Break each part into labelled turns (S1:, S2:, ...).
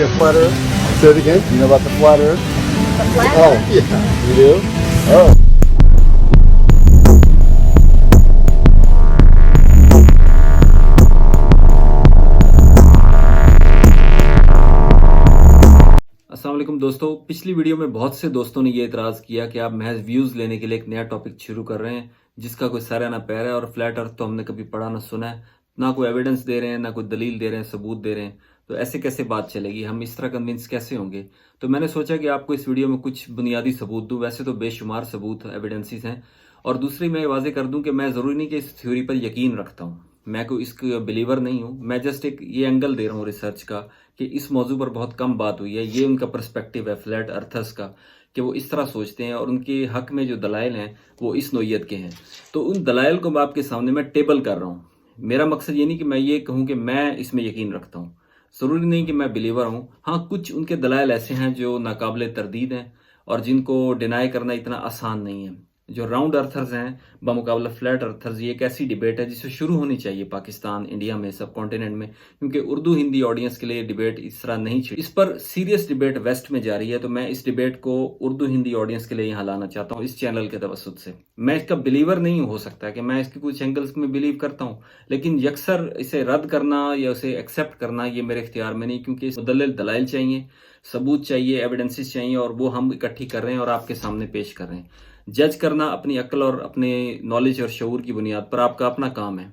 S1: A flat earth? Say it again. You know about the flat earth?
S2: The flat
S1: Oh,
S2: earth?
S1: yeah. You do? Oh.
S3: अस्सलाम वालेकुम दोस्तों, पिछली video में बहुत से दोस्तों ने ये इतराज़ किया कि आप महज व्यूज़ लेने के लिए एक नया टॉपिक शुरू कर रहे हैं जिसका कोई सर है ना पैर है, और फ्लैट अर्थ तो हमने कभी पढ़ा ना सुना है, ना कोई एविडेंस दे रहे हैं, ना कोई दलील दे रहे हैं, सबूत दे रहे हैं, तो ऐसे कैसे बात चलेगी, हम इस तरह कन्विंस कैसे होंगे। तो मैंने सोचा कि आपको इस वीडियो में कुछ बुनियादी सबूत दूँ। वैसे तो बेशुमार सबूत एविडेंसेस हैं, और दूसरी मैं वाजे कर दूँ कि मैं ज़रूरी नहीं कि इस थ्योरी पर यकीन रखता हूँ, मैं कोई इसका बिलीवर नहीं हूँ, मैं जस्ट एक ये एंगल दे रहा हूँ रिसर्च का कि इस मौजू पर बहुत कम बात हुई है। ये उनका पर्सपेक्टिव है फ्लैट अर्थर्स का कि वो इस तरह सोचते हैं, और उनके हक में जो दलाइल हैं वो इस नोयत के हैं। तो उन दलाइल को मैं आपके सामने मैं टेबल कर रहा हूँ। मेरा मकसद ये नहीं कि मैं ये कहूँ कि मैं इसमें यकीन रखता हूँ, ज़रूरी नहीं कि मैं बिलीवर हूँ। हाँ, कुछ उनके दलाइल ऐसे हैं जो नाकाबिले तरदीद हैं और जिनको डिनाई करना इतना आसान नहीं है। जो राउंड अर्थर्स हैं बमुकाबला फ्लैट अर्थर्स, ये एक ऐसी डिबेट है जिससे शुरू होनी चाहिए पाकिस्तान, इंडिया में, सब कॉन्टिनेंट में, क्योंकि उर्दू हिंदी ऑडियंस के लिए डिबेट इस तरह नहीं छिड़ी। इस पर सीरियस डिबेट वेस्ट में जारी है, तो मैं इस डिबेट को उर्दू हिंदी ऑडियंस के लिए यहाँ लाना चाहता हूँ इस चैनल के तवसुत से। मैं इसका बिलीवर नहीं हो सकता कि मैं इसके कुछ एंगल्स में बिलीव करता हूँ, लेकिन यकसर इसे रद्द करना या उसे एक्सेप्ट करना ये मेरे इख्तियार में नहीं, क्योंकि मुदल्लिल दलाइल चाहिए, सबूत चाहिए, एविडेंसेस चाहिए, और वो हम इकट्ठी कर रहे हैं और आपके सामने पेश कर रहे हैं। जज करना अपनी अक्ल और अपने नॉलेज और शऊर की बुनियाद पर आपका अपना काम है।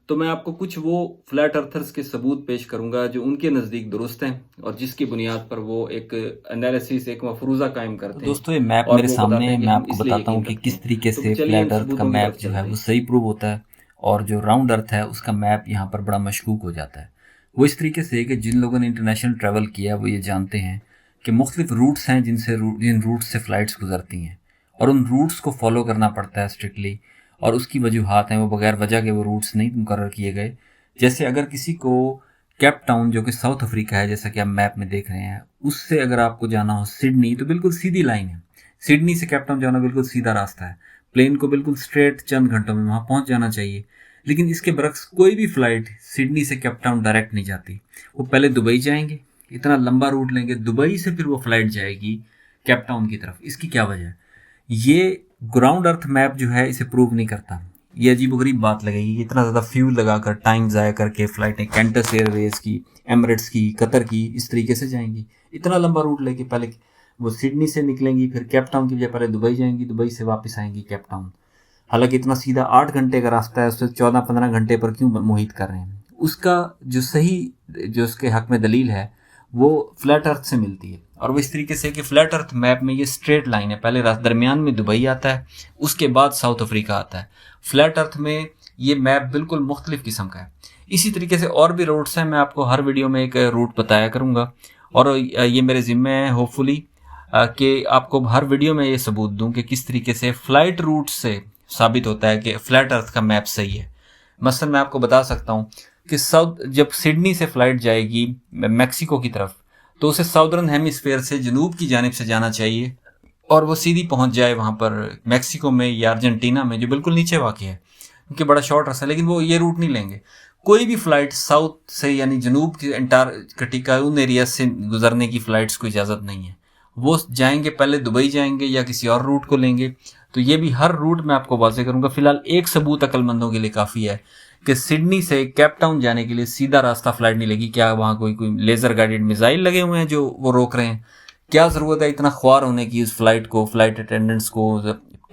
S3: तो मैं आपको कुछ वो फ्लैट अर्थर्स के सबूत पेश करूंगा जो उनके नज़दीक दुरुस्त हैं और जिसकी बुनियाद पर वो एक एनालिसिस, एक मफरूज़ा कायम करते हैं।
S4: दोस्तों, ये मैप मेरे सामने है, मैं आपको बताता हूँ कि किस तरीके से फ्लैट अर्थ का मैप जो है वो सही प्रूव होता है, और जो राउंड अर्थ है उसका मैप यहाँ पर बड़ा मशकूक हो जाता है। वो इस तरीके से कि जिन लोगों ने इंटरनेशनल ट्रैवल किया वो ये जानते हैं कि मुख्तलिफ रूट्स हैं जिन रूट्स से फ़्लाइट्स गुजरती हैं, और उन रूट्स को फॉलो करना पड़ता है स्ट्रिक्टली, और उसकी वजूहात हैं, वो बगैर वजह के वो रूट्स नहीं मुकर्रर किए गए। जैसे अगर किसी को केप टाउन, जो कि साउथ अफ्रीका है, जैसा कि आप मैप में देख रहे हैं, उससे अगर आपको जाना हो सिडनी, तो बिल्कुल सीधी लाइन है। सिडनी से केप टाउन जाना बिल्कुल सीधा रास्ता है, प्लेन को बिल्कुल स्ट्रेट चंद घंटों में वहाँ पहुँच जाना चाहिए। लेकिन इसके बरक्स कोई भी फ़्लाइट सिडनी से केप टाउन डायरेक्ट नहीं जाती। वो पहले दुबई जाएंगे, इतना लंबा रूट लेंगे, दुबई से फिर वो फ़्लाइट जाएगी केप टाउन की तरफ। इसकी क्या वजह है? ये ग्राउंड अर्थ मैप जो है इसे प्रूव नहीं करता। ये अजीबोगरीब बात लगेगी, इतना ज़्यादा फ्यूल लगाकर, टाइम ज़ाया करके फ़्लाइटें कैंटस एयरवेज़ की, एमिरेट्स की, कतर की, इस तरीके से जाएंगी, इतना लंबा रूट लेके पहले वो सिडनी से निकलेंगी, फिर केप टाउन की बजाय पहले दुबई जाएंगी, दुबई से वापस आएंगी केप टाउन। हालांकि इतना सीधा 8 घंटे का रास्ता है, उससे 14-15 घंटे पर क्यों मोहित कर रहे हैं? उसका जो सही, जो उसके हक में दलील है वो फ्लैट अर्थ से मिलती है, और वो इस तरीके से कि फ्लैट अर्थ मैप में ये स्ट्रेट लाइन है, पहले दरमियान में दुबई आता है, उसके बाद साउथ अफ्रीका आता है। फ्लैट अर्थ में ये मैप बिल्कुल मुख्तलिफ किस्म का है। इसी तरीके से और भी रूट्स हैं, मैं आपको हर वीडियो में एक रूट बताया करूँगा, और ये मेरे ज़िम्मे है होपफुली कि आपको हर वीडियो में ये सबूत दूँ कि किस तरीके से फ़्लाइट रूट से साबित होता है कि फ्लैट अर्थ का मैप सही है। मसलन मैं आपको बता सकता हूँ कि जब सिडनी से फ़्लाइट जाएगी मैक्सिको की तरफ, तो उसे साउदर्न हेमिस्फेयर से जनूब की जानिब से जाना चाहिए, और वो सीधी पहुंच जाए वहाँ पर मैक्सिको में या अर्जेंटीना में, जो बिल्कुल नीचे वाक़ है, क्योंकि बड़ा शॉर्ट रास्ता है। लेकिन वो ये रूट नहीं लेंगे। कोई भी फ़्लाइट साउथ से यानी जनूब की अंटार्कटिका उन एरिया से गुजरने की फ़्लाइट्स को इजाज़त नहीं है। वो जाएंगे, पहले दुबई जाएंगे या किसी और रूट को लेंगे। तो ये भी हर रूट में आपको वाज़ेह करूँगा। फ़िलहाल एक सबूत अक्लमंदों के लिए काफ़ी है कि सिडनी से केप टाउन जाने के लिए सीधा रास्ता फ़्लाइट नहीं लगी। क्या वहाँ कोई लेज़र गाइडेड मिसाइल लगे हुए हैं जो वो रोक रहे हैं? क्या ज़रूरत है इतना ख्वार होने की उस फ्लाइट को, फ्लाइट अटेंडेंट्स को,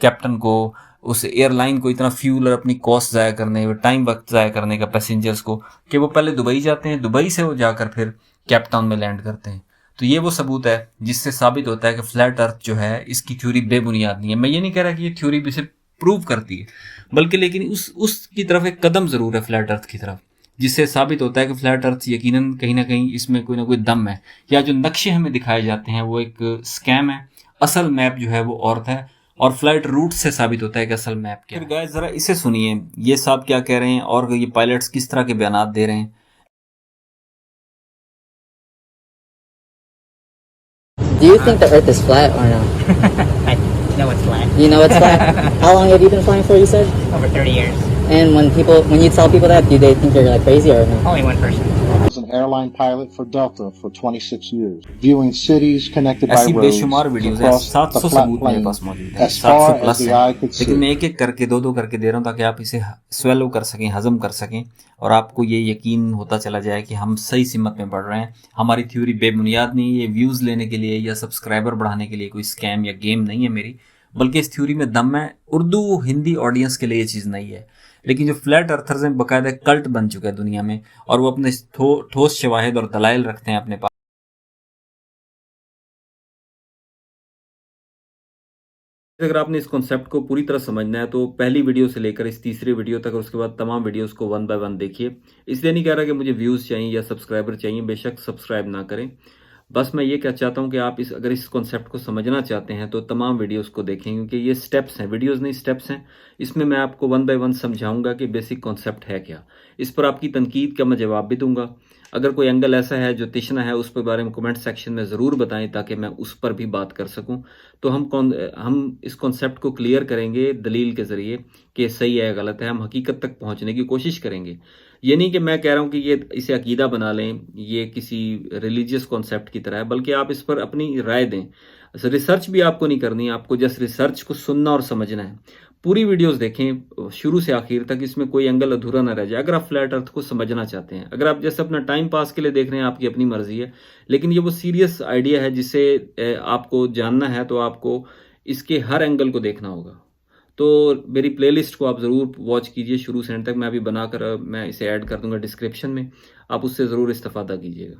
S4: कैप्टन को, उस एयरलाइन को इतना फ्यूल और अपनी कॉस्ट ज़ाया करने, टाइम वक्त ज़ाया करने का पैसेंजर्स को, कि वो पहले दुबई जाते हैं, दुबई से वो जाकर फिर केप टाउन में लैंड करते हैं। तो ये वो सबूत है जिससे साबित होता है कि फ्लैट अर्थ जो है इसकी थ्योरी बेबुनियाद नहीं है। मैं ये नहीं कह रहा कि ये थ्योरी भी सिर्फ प्रूव करती है, बल्कि लेकिन उसकी तरफ एक कदम ज़रूर है फ्लैट अर्थ की तरफ, जिससे साबित होता है कि फ्लैट अर्थ यकीनन कहीं ना कहीं इसमें कोई ना कोई दम है, या जो नक्शे हमें दिखाए जाते हैं वो एक स्कैम है, असल मैप जो है वो औरत है, और फ्लाइट रूट से साबित होता है कि असल मैप क्या है। फिर गाइस ज़रा इसे सुनिए, ये साहब क्या कह रहे हैं और ये पायलट्स किस तरह के बयानात दे रहे हैं।
S2: Do you think the Earth is flat or no?
S5: I know it's flat.
S2: You know it's flat? How long have you been flying for, you said?
S5: Over 30 years.
S2: And when you tell people that, do they think you're like crazy or no?
S5: Only one person.
S6: airline pilot for Delta for 26 years, viewing cities connected by
S4: ऐसी
S6: roads
S4: बेशुमार videos हैं,
S6: across
S4: 700
S6: the flat
S4: सबूत मेरे
S6: plain
S4: पास मौजूद है,
S6: as
S4: 700
S6: far as
S4: plus
S6: the
S4: है,
S6: eye could
S4: लेकिन
S6: see.
S4: मैं एक एक करके दो कर के दे रहा हूँ ताकि आप इसे स्वेलो कर सकें, हजम कर सकें और आपको ये यकीन होता चला जाए कि हम सही सिमत में बढ़ रहे हैं। हमारी थ्योरी बेबुनियाद नहीं है, ये व्यूज़ लेने के लिए या सब्सक्राइबर बढ़ाने के लिए कोई स्कैम या गेम नहीं है मेरी, बल्कि इस थ्योरी में दम है। उर्दू हिंदी ऑडियंस के लिए ये चीज़ नहीं है, लेकिन जो फ्लैट अर्थर्स हैं बाकायदा कल्ट बन चुका है दुनिया में और वो अपने ठोस शवाहिद और दलाइल रखते हैं अपने पास।
S3: अगर आपने इस कॉन्सेप्ट को पूरी तरह समझना है तो पहली वीडियो से लेकर इस तीसरी वीडियो तक और उसके बाद तमाम वीडियोस को 1 बाय 1 देखिए। इसलिए नहीं कह रहा कि मुझे व्यूज़ चाहिए या सब्सक्राइबर चाहिए, बेशक सब्सक्राइब ना करें। बस मैं ये क्या चाहता हूँ कि आप अगर इस कॉन्सेप्ट को समझना चाहते हैं तो तमाम वीडियोस को देखें, क्योंकि ये स्टेप्स हैं, वीडियोस नहीं स्टेप्स हैं। इसमें मैं आपको 1 बाय 1 समझाऊंगा कि बेसिक कॉन्सेप्ट है क्या। इस पर आपकी तनकीद का मैं जवाब भी दूंगा। अगर कोई एंगल ऐसा है जो तिश्ना है उस पर बारे में कमेंट सेक्शन में ज़रूर बताएं ताकि मैं उस पर भी बात कर सकूं। तो हम इस कॉन्सेप्ट को क्लियर करेंगे दलील के ज़रिए कि सही है गलत है। हम हकीकत तक पहुंचने की कोशिश करेंगे। ये नहीं कि मैं कह रहा हूँ कि इसे अकीदा बना लें, ये किसी रिलीजियस कॉन्सेप्ट की तरह है, बल्कि आप इस पर अपनी राय दें। रिसर्च भी आपको नहीं करनी है, आपको जस्ट रिसर्च को सुनना और समझना है। पूरी वीडियोस देखें शुरू से आखिर तक, इसमें कोई एंगल अधूरा ना रह जाए। अगर आप फ्लैट अर्थ को समझना चाहते हैं, अगर आप जैसे अपना टाइम पास के लिए देख रहे हैं, आपकी अपनी मर्जी है, लेकिन ये वो सीरियस आइडिया है जिसे आपको जानना है तो आपको इसके हर एंगल को देखना होगा। तो मेरी प्लेलिस्ट को आप ज़रूर वॉच कीजिए शुरू से एंड तक। मैं अभी बनाकर मैं इसे ऐड कर दूंगा डिस्क्रिप्शन में, आप उससे ज़रूर इस्तेफादा कीजिएगा।